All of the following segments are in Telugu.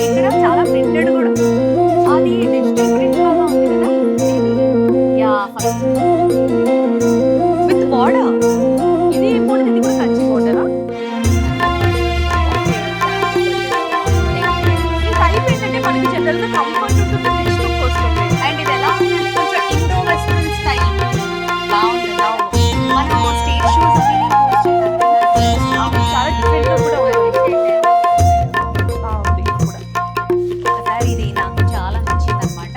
ఇక్కడ చాలా ప్రింటెడ్ కూడా. అది డిజిటల్ ప్రింట్ లాగా ఉంది కదా. Yeah first with border. ఇది మోడల్, ఇది కూడా కంచి బోర్డరా? ఈ టైప్ ఏంటంటే మనకి జనరల్ గా కంఫర్ట్ ఉంటుంది, రిచ్ లుక్ వస్తుంది. అండ్ ఇది ఎలా ఉందంటే కొంచెం ఇండో వెస్టర్న్ స్టైల్ బాగుంది. మనం స్టేజ్ షూస్ చాలా డిఫరెంట్ గా కూడా ఉంది. బాగుంది ఇది కూడా. ఒకసారి ఇది నాకు చాలా నచ్చింది అనమాట.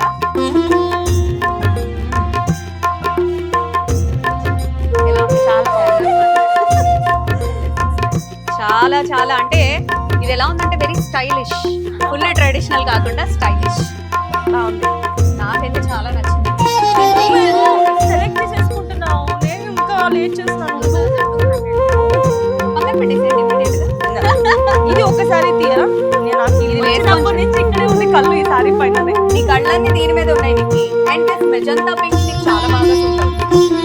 ఎలా ఉంది? చాలా చాలా అంటే ఇది ఎలా ఉందంటే వెరీ స్టైలిష్, ఫుల్ ట్రెడిషనల్ కాకుండా స్టైలిష్ బాగుంది. నాకైతే చాలా నచ్చింది. సెలెక్ట్ చేసుకుంటున్నావు, నేను ఇంకా లేట్ చేస్తాను. పక్కన పెట్టేసేయండి immediate గా. ఇది ఒకసారి తీయరా? నేను నాకు ఇది వేసినప్పటి నుంచి ఇక్కడే ఉంది కళ్ళు ఈ సారీ పైన. నీ కళ్ళన్నీ దీని మీద ఉన్నాయి నీకు. అండ్ దిస్ మెజంతా పింక్ నీకు చాలా బాగా సూట్ అవుతుంది.